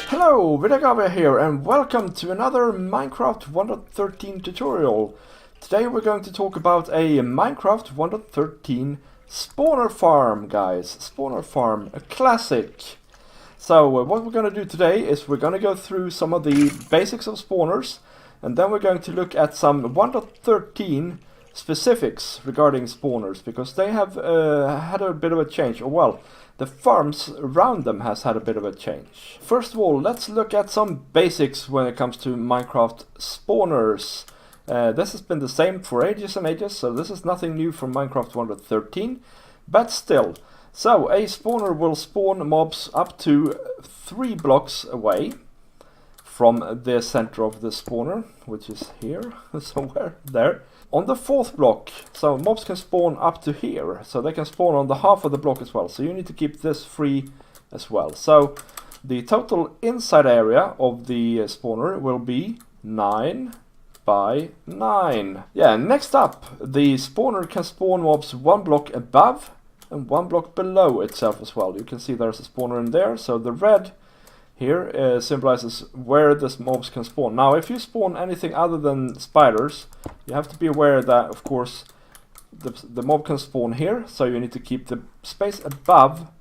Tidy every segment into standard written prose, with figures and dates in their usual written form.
Hello, Vidargavia here, and welcome to another Minecraft 1.13 tutorial. Today we're going to talk about a Minecraft 1.13 spawner farm, guys. Spawner farm, a classic. So what we're going to do today is we're going to go through some of the basics of spawners, and then we're going to look at some 1.13 specifics regarding spawners, because they have had a bit of a change, or well, the farms around them has had a bit of a change. First of all, let's look at some basics when it comes to Minecraft spawners. This has been the same for ages and ages, so this is nothing new from Minecraft 1.13, but still. So, a spawner will spawn mobs up to 3 blocks away from the center of the spawner, which is here, somewhere there. On the 4th block, so mobs can spawn up to here, so they can spawn on the half of the block as well, so you need to keep this free as well. So the total inside area of the spawner will be 9 by 9. Yeah, next up, the spawner can spawn mobs 1 block above and 1 block below itself as well. You can see there's a spawner in there, so the red here symbolizes where the mobs can spawn. Now, if you spawn anything other than spiders, you have to be aware that, of course, the mob can spawn here, so you need to keep the space above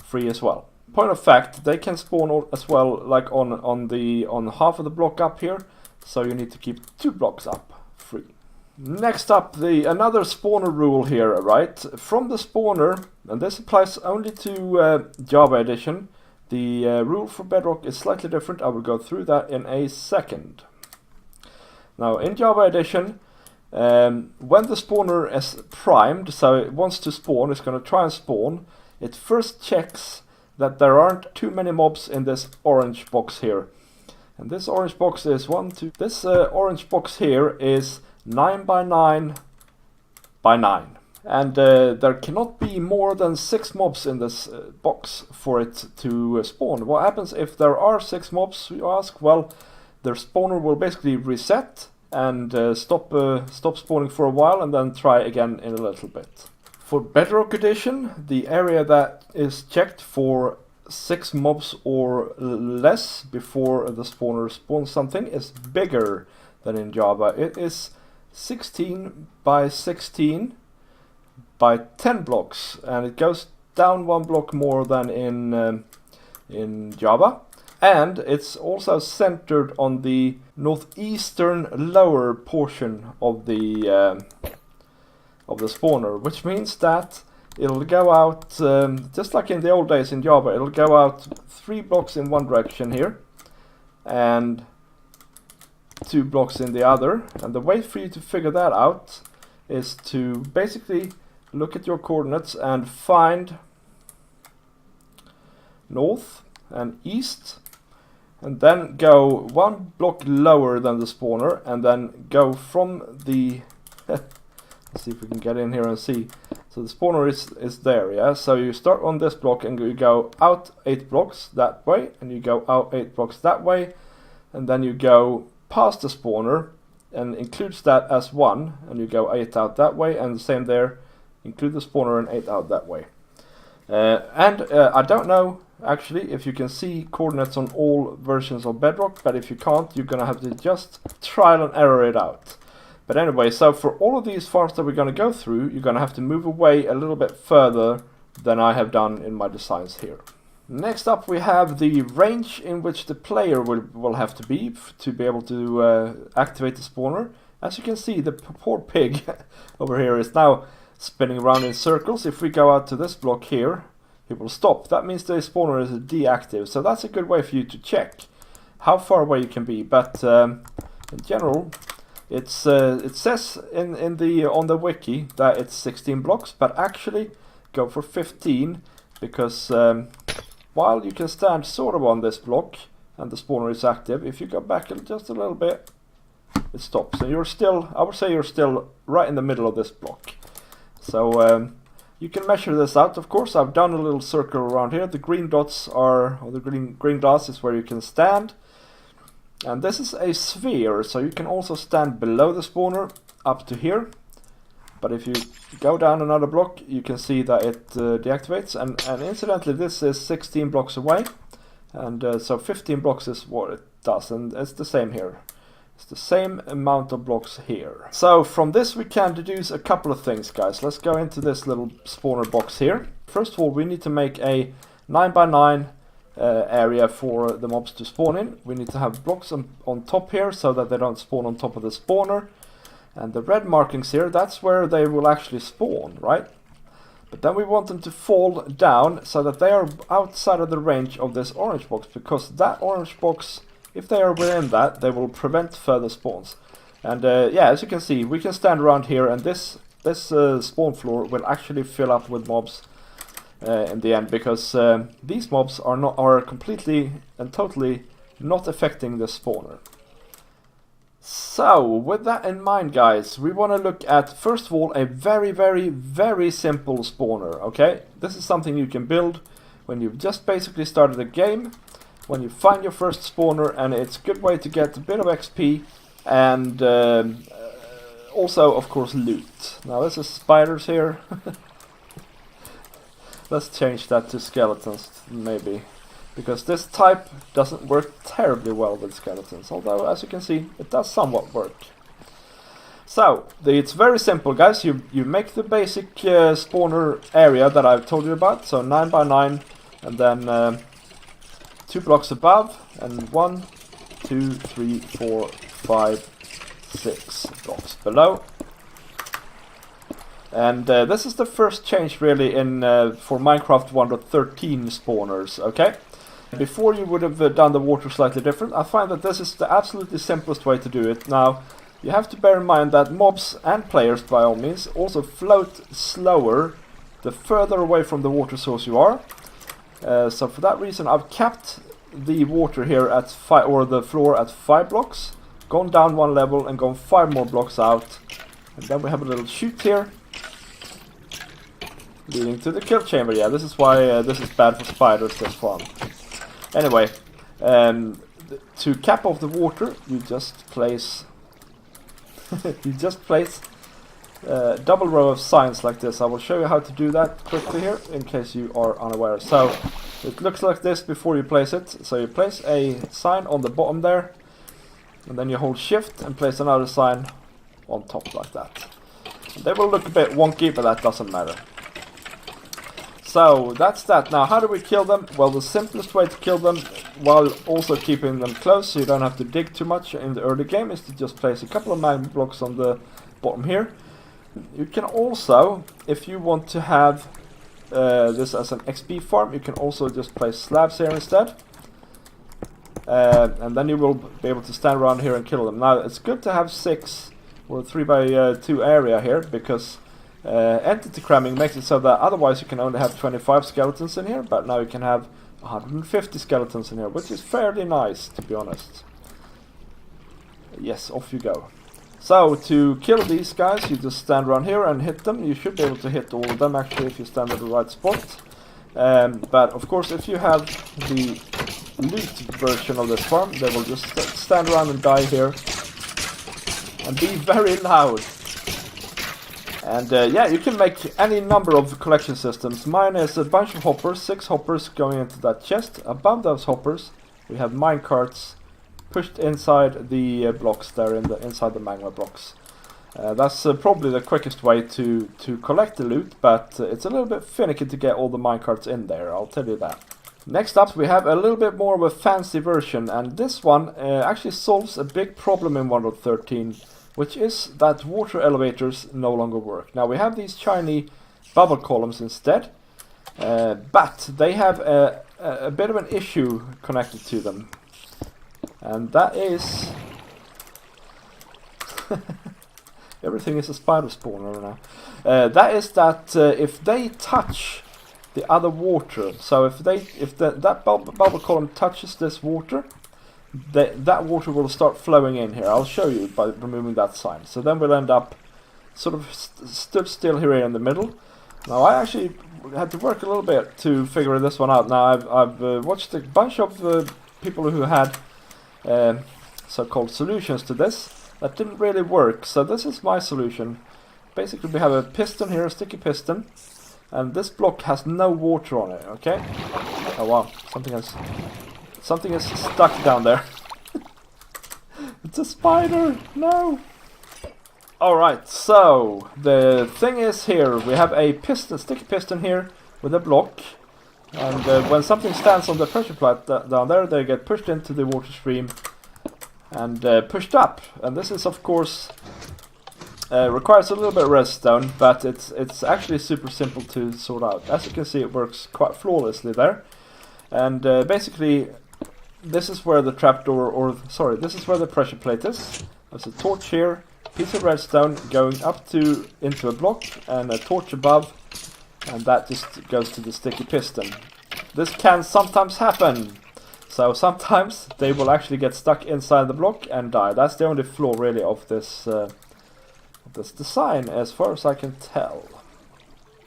free as well. Point of fact, they can spawn as well, like on half of the block up here, so you need to keep 2 blocks up free. Next up, another spawner rule here, right? From the spawner, and this applies only to Java Edition. The rule for Bedrock is slightly different. I will go through that in a second. Now, in Java Edition, when the spawner is primed, so it wants to spawn, it's going to try and spawn, it first checks that there aren't too many mobs in this orange box here. And this orange box is This orange box here is 9 by 9 by 9. And there cannot be more than 6 mobs in this box for it to spawn. What happens if there are 6 mobs, you ask? Well, their spawner will basically reset and stop spawning for a while and then try again in a little bit. For Bedrock Edition, the area that is checked for 6 mobs or less before the spawner spawns something is bigger than in Java. It is 16 by 16 by 10 blocks, and it goes down 1 block more than in Java, and it's also centered on the northeastern lower portion of the spawner, which means that it'll go out just like in the old days in Java. It'll go out 3 blocks in one direction here and 2 blocks in the other, and the way for you to figure that out is to basically look at your coordinates and find north and east, and then go 1 block lower than the spawner, and then go from the let's see if we can get in here and see. So the spawner is there, yeah? So you start on this block and you go out 8 blocks that way, and you go out 8 blocks that way, and then you go past the spawner and includes that as 1, and you go 8 out that way, and the same there. Include the spawner and 8 out that way. I don't know actually if you can see coordinates on all versions of Bedrock, but if you can't, you're gonna have to just trial and error it out. But anyway, so for all of these farms that we're gonna go through, you're gonna have to move away a little bit further than I have done in my designs here. Next up, we have the range in which the player will have to be able to activate the spawner. As you can see, the poor pig over here is now spinning around in circles. If we go out to this block here, it will stop. That means the spawner is deactive. So that's a good way for you to check how far away you can be. But in general, it says on the wiki that it's 16 blocks, but actually go for 15, because while you can stand sort of on this block and the spawner is active, if you go back just a little bit, it stops, and you're still, I would say you're still right in the middle of this block. So you can measure this out. Of course, I've done a little circle around here. The green dots are, or the green glass is where you can stand. And this is a sphere, so you can also stand below the spawner up to here. But if you go down another block, you can see that it deactivates. And incidentally, this is 16 blocks away. And so 15 blocks is what it does. And it's the same here. It's the same amount of blocks here. So from this we can deduce a couple of things, guys. Let's go into this little spawner box here. First of all, we need to make a 9x9 area for the mobs to spawn in. We need to have blocks on top here so that they don't spawn on top of the spawner. And the red markings here, that's where they will actually spawn, right? But then we want them to fall down so that they are outside of the range of this orange box, because that orange box, if they are within that, they will prevent further spawns. And yeah, as you can see, we can stand around here, and this spawn floor will actually fill up with mobs in the end, because these mobs are completely and totally not affecting the spawner. So, with that in mind, guys, we want to look at, first of all, a very, very, very simple spawner, okay? This is something you can build when you've just basically started the game, when you find your first spawner, and it's a good way to get a bit of XP, and also, of course, loot. Now, this is spiders here. Let's change that to skeletons, maybe. Because this type doesn't work terribly well with skeletons, although as you can see it does somewhat work. So it's very simple, guys. You make the basic spawner area that I've told you about, so 9x9, and then 2 blocks above, and 1, 2, 3, 4, 5, 6 blocks below. And this is the first change really in for Minecraft 1.13 spawners, okay? Before you would have done the water slightly different. I find that this is the absolutely simplest way to do it. Now, you have to bear in mind that mobs and players, by all means, also float slower the further away from the water source you are. So for that reason, I've kept the water here at 5, or the floor at 5 blocks, gone down 1 level and gone 5 more blocks out. And then we have a little chute here, leading to the kill chamber. Yeah, this is why this is bad for spiders, this farm. Anyway, to cap off the water, you just place double row of signs like this. I will show you how to do that quickly here, in case you are unaware. So it looks like this before you place it. So you place a sign on the bottom there, and then you hold shift and place another sign on top like that. And they will look a bit wonky, but that doesn't matter. So that's that. Now, how do we kill them? Well, the simplest way to kill them, while also keeping them close so you don't have to dig too much in the early game, is to just place a couple of magma blocks on the bottom here. You can also, if you want to have this as an XP farm, you can also just place slabs here instead. And then you will be able to stand around here and kill them. Now, it's good to have 6 or 3x2 area here, because entity cramming makes it so that otherwise you can only have 25 skeletons in here, but now you can have 150 skeletons in here, which is fairly nice, to be honest. Yes, off you go. So to kill these guys, you just stand around here and hit them. You should be able to hit all of them actually if you stand at the right spot. But of course, if you have the loot version of this farm, they will just stand around and die here and be very loud. And yeah, you can make any number of collection systems. Mine is a bunch of hoppers, 6 hoppers going into that chest. Above those hoppers, we have minecarts pushed inside the blocks there, inside the magma blocks. That's probably the quickest way to collect the loot, but it's a little bit finicky to get all the minecarts in there, I'll tell you that. Next up, we have a little bit more of a fancy version, and this one actually solves a big problem in 1.13. Which is that water elevators no longer work. Now we have these shiny bubble columns instead, but they have a bit of an issue connected to them. And that is... everything is a spider spawner now. That is that if they touch the other water, so if that bubble column touches this water, that water will start flowing in here. I'll show you by removing that sign. So then we'll end up sort of stood still here in the middle. Now I actually had to work a little bit to figure this one out. Now I've watched a bunch of people who had so-called solutions to this that didn't really work. So this is my solution. basically we have a piston here, a sticky piston, and this block has no water on it, okay? Oh wow, something is stuck down there. It's a spider! No! Alright, so the thing is here, we have a piston, sticky piston here with a block, and when something stands on the pressure plate down there, they get pushed into the water stream and pushed up. And this is of course requires a little bit of redstone, but it's actually super simple to sort out. As you can see, it works quite flawlessly there. And basically, this is where the trapdoor, or sorry, this is where the pressure plate is. There's a torch here, piece of redstone going up into a block, and a torch above, and that just goes to the sticky piston. This can sometimes happen. So sometimes they will actually get stuck inside the block and die. That's the only flaw really of this design, as far as I can tell.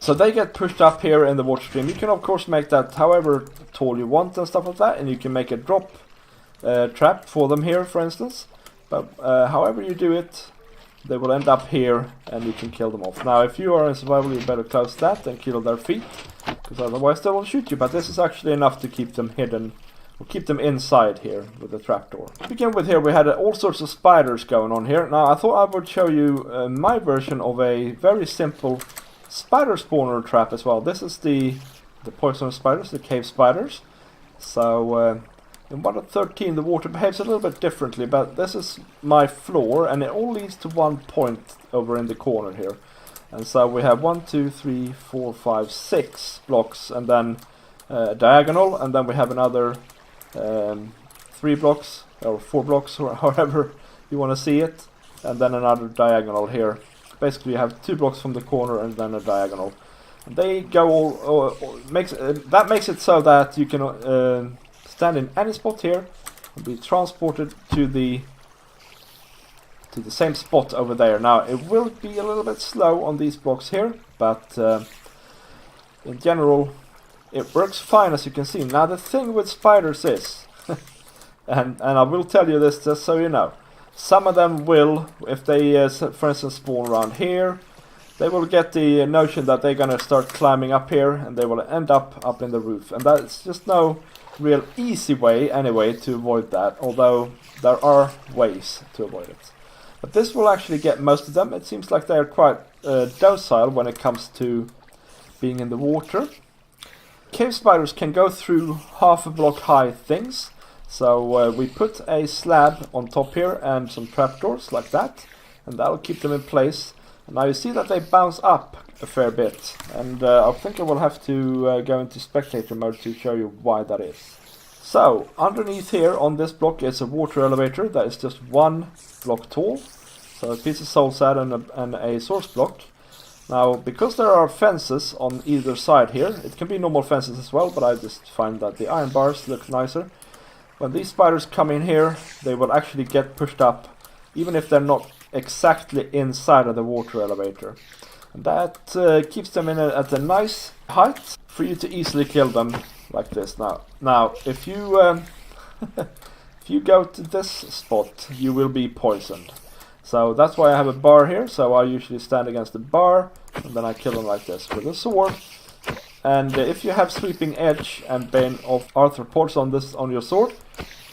So they get pushed up here in the water stream. You can of course make that however tall you want and stuff like that, and you can make a drop trap for them here, for instance. But however you do it, they will end up here and you can kill them off. Now if you are in survival, you better close that and kill their feet, because otherwise they will shoot you. But this is actually enough to keep them hidden, or keep them inside here with the trapdoor. To begin with here, we had all sorts of spiders going on here. Now I thought I would show you my version of a very simple spider spawner trap as well. This is the poisonous spiders, the cave spiders. So in 1.13 the water behaves a little bit differently, but this is my floor, and it all leads to one point over in the corner here. And so we have 1, 2, 3, 4, 5, 6 blocks, and then diagonal, and then we have another 3 blocks or 4 blocks, or however you want to see it, and then another diagonal here. Basically you have 2 blocks from the corner and then a diagonal. And they go all that makes it so that you can stand in any spot here and be transported to the same spot over there. Now it will be a little bit slow on these blocks here, but in general it works fine, as you can see. Now the thing with spiders is, and I will tell you this just so you know, some of them will, if they for instance spawn around here, they will get the notion that they're gonna start climbing up here, and they will end up in the roof. And that's just no real easy way anyway to avoid that, although there are ways to avoid it. But this will actually get most of them. It seems like they are quite docile when it comes to being in the water. Cave spiders can go through half a block high things. So we put a slab on top here and some trapdoors like that, and that'll keep them in place. And now you see that they bounce up a fair bit, and I think I will have to go into spectator mode to show you why that is. So underneath here on this block is a water elevator that is just 1 block tall, so a piece of soul sand and a source block. Now because there are fences on either side here, it can be normal fences as well, but I just find that the iron bars look nicer. When these spiders come in here, they will actually get pushed up, even if they're not exactly inside of the water elevator. And that keeps them at a nice height for you to easily kill them like this. Now, if you if you go to this spot, you will be poisoned. So that's why I have a bar here. So I usually stand against the bar, and then I kill them like this with a sword. And if you have sweeping edge and bane of arthropods on your sword,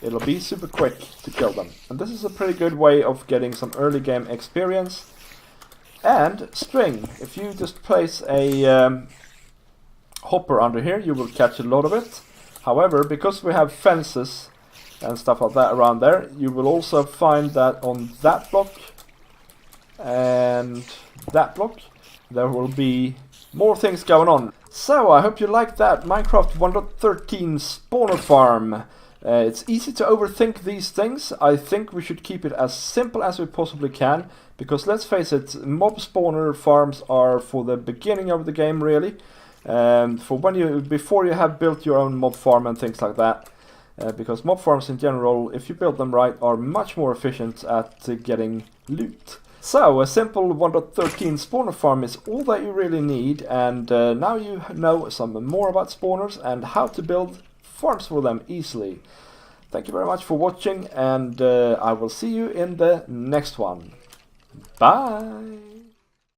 it'll be super quick to kill them. And this is a pretty good way of getting some early game experience. And string. If you just place a hopper under here, you will catch a lot of it. However, because we have fences and stuff like that around there, you will also find that on that block and that block, there will be more things going on. So, I hope you liked that Minecraft 1.13 spawner farm. It's easy to overthink these things. I think we should keep it as simple as we possibly can, because let's face it, mob spawner farms are for the beginning of the game really. For before you have built your own mob farm and things like that. Because mob farms in general, if you build them right, are much more efficient at getting loot. So, a simple 1.13 spawner farm is all that you really need, and now you know some more about spawners and how to build farms for them easily. Thank you very much for watching, and I will see you in the next one. Bye!